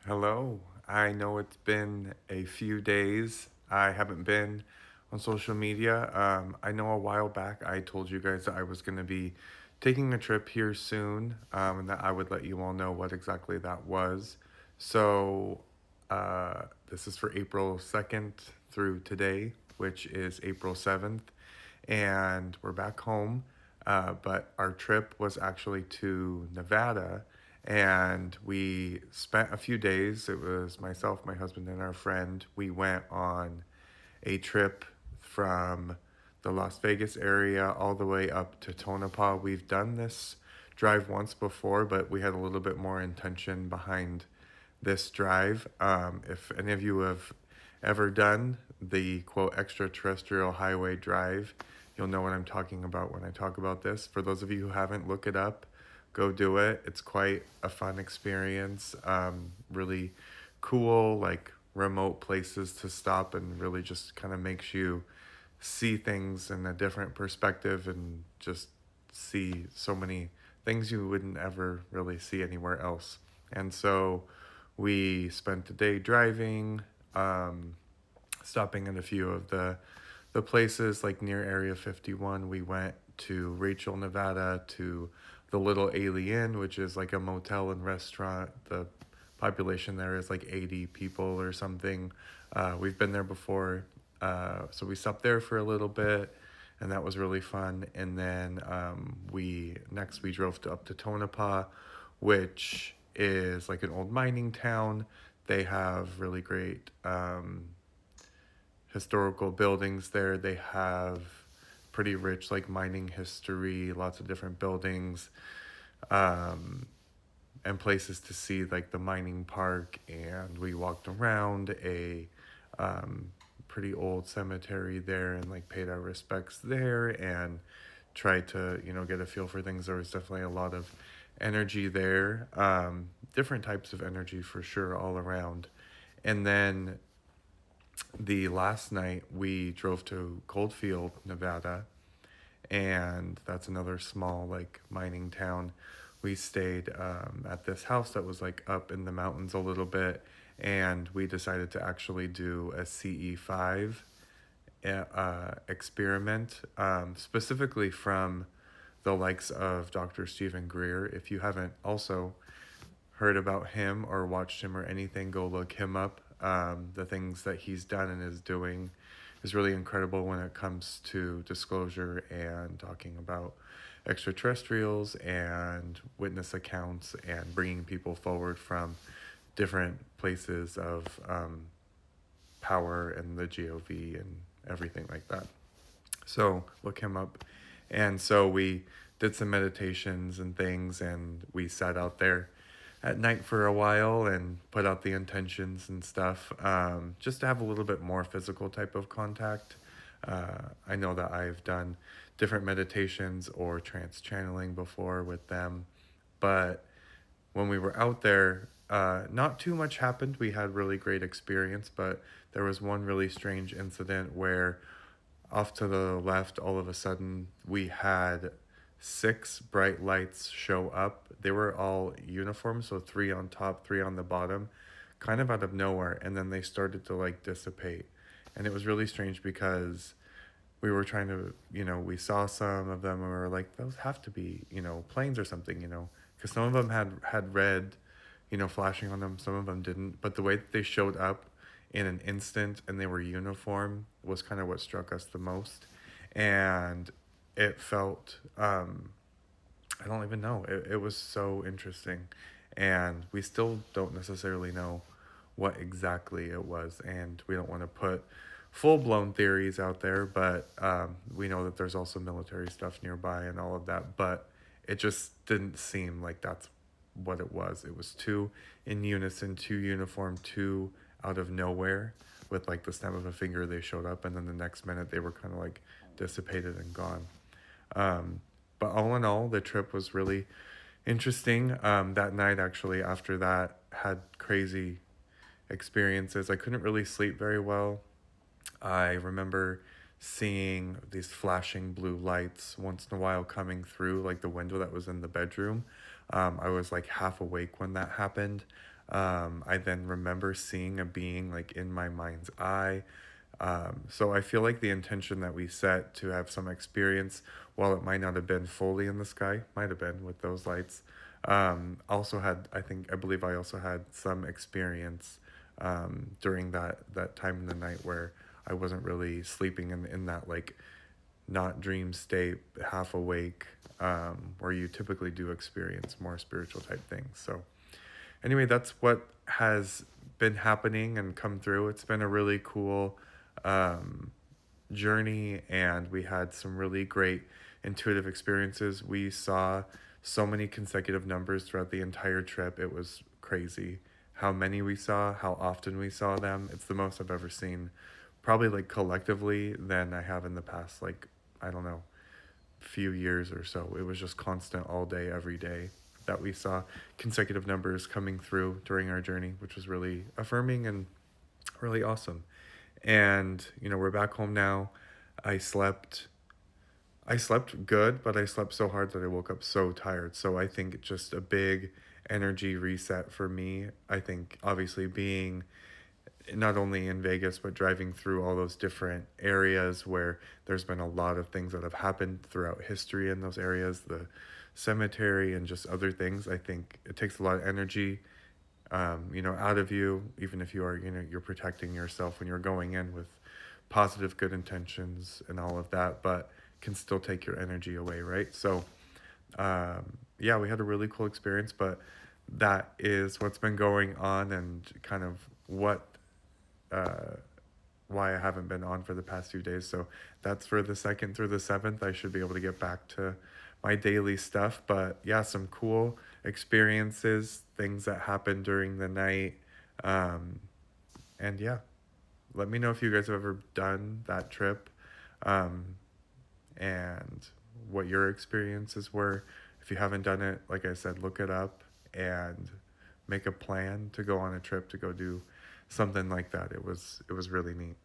Hello. I know it's been a few days. I haven't been on social media. I know a while back I told you guys that I was going to be taking a trip here soon, and that I would let you all know what exactly that was. So, this is for April 2nd through today, which is April 7th, and we're back home. But our trip was actually to Nevada, and we spent a few days. It was myself, my husband, and our friend. We went on a trip from the Las Vegas area all the way up to Tonopah. We've done this drive once before, but we had a little bit more intention behind this drive. If any of you have ever done the quote extraterrestrial highway drive, you'll know what I'm talking about when I talk about this. For those of you who haven't, look it up, go do it. It's quite a fun experience. Really cool, like remote places to stop, and really just kind of makes you see things in a different perspective and just see so many things you wouldn't ever really see anywhere else. And so we spent the day driving, um, stopping at a few of the places like near Area 51. We went to Rachel, Nevada, to the Little Alien, which is like a motel and restaurant. The population there is like 80 people or something. We've been there before. So we stopped there for a little bit, and that was really fun. And then we drove up to Tonopah, which is like an old mining town. They have really great historical buildings there. They have pretty rich like mining history, lots of different buildings, um, and places to see like the mining park. And we walked around a um, pretty old cemetery there and like paid our respects there and tried to get a feel for things. There was definitely a lot of energy there, different types of energy for sure all around. And then the last night we drove to Coldfield, Nevada, and that's another small like mining town. We stayed at this house that was like up in the mountains a little bit, and we decided to actually do a CE5 experiment, specifically from the likes of Dr. Stephen Greer. If you haven't also heard about him or watched him or anything, go look him up. The things that he's done and is doing is really incredible when it comes to disclosure and talking about extraterrestrials and witness accounts and bringing people forward from different places of power and the GOV and everything like that. So look him up. And so we did some meditations and things, and we sat out there at night for a while and put out the intentions and stuff, just to have a little bit more physical type of contact. I know that I've done different meditations or trance channeling before with them, but when we were out there, not too much happened. We had really great experience, but there was one really strange incident where off to the left, all of a sudden, we had six bright lights show up. They were all uniform, so three on top, three on the bottom, kind of out of nowhere. And then they started to like dissipate. And it was really strange because we were trying to, we saw some of them and we were like, those have to be, planes or something, because some of them had red, flashing on them. Some of them didn't. But the way that they showed up in an instant and they were uniform was kind of what struck us the most. And it felt, I don't even know, it was so interesting. And we still don't necessarily know what exactly it was. And we don't want to put full blown theories out there, but we know that there's also military stuff nearby and all of that. But it just didn't seem like that's what it was. It was too in unison, too uniform, too out of nowhere. With like the snap of a finger, they showed up, and then the next minute they were kind of like dissipated and gone. Um, but all in all, the trip was really interesting. That night, actually, after that, had crazy experiences. I couldn't really sleep very well. I remember seeing these flashing blue lights once in a while coming through like the window that was in the bedroom. I was like half awake when that happened. I then remember seeing a being like in my mind's eye. So I feel like the intention that we set to have some experience, while it might not have been fully in the sky, might have been with those lights, also had, I believe I also had some experience during that time in the night where I wasn't really sleeping in that like not dream state, half awake, where you typically do experience more spiritual type things. So anyway, that's what has been happening and come through. It's been a really cool um, journey, and we had some really great intuitive experiences. We saw so many consecutive numbers throughout the entire trip. It was crazy how many we saw, how often we saw them. It's the most I've ever seen, probably like collectively, than I have in the past, like, I don't know, few years or so. It was just constant all day, every day that we saw consecutive numbers coming through during our journey, which was really affirming and really awesome. And, we're back home now. I slept I slept good, but I slept so hard that I woke up so tired. So I think just a big energy reset for me. I think obviously being not only in Vegas, but driving through all those different areas where there's been a lot of things that have happened throughout history in those areas, the cemetery and just other things. I think it takes a lot of energy, out of you, even if you are, you're protecting yourself when you're going in with positive, good intentions and all of that, but can still take your energy away, right? So, yeah, we had a really cool experience, but that is what's been going on and kind of what uh, why I haven't been on for the past few days. So that's for the 2nd through the 7th. I should be able to get back to my daily stuff. But yeah, some cool experiences, things that happened during the night. Um, and yeah, let me know if you guys have ever done that trip, um, and what your experiences were. If you haven't done it, like I said, look it up and make a plan to go on a trip to go do something like that. It was really neat.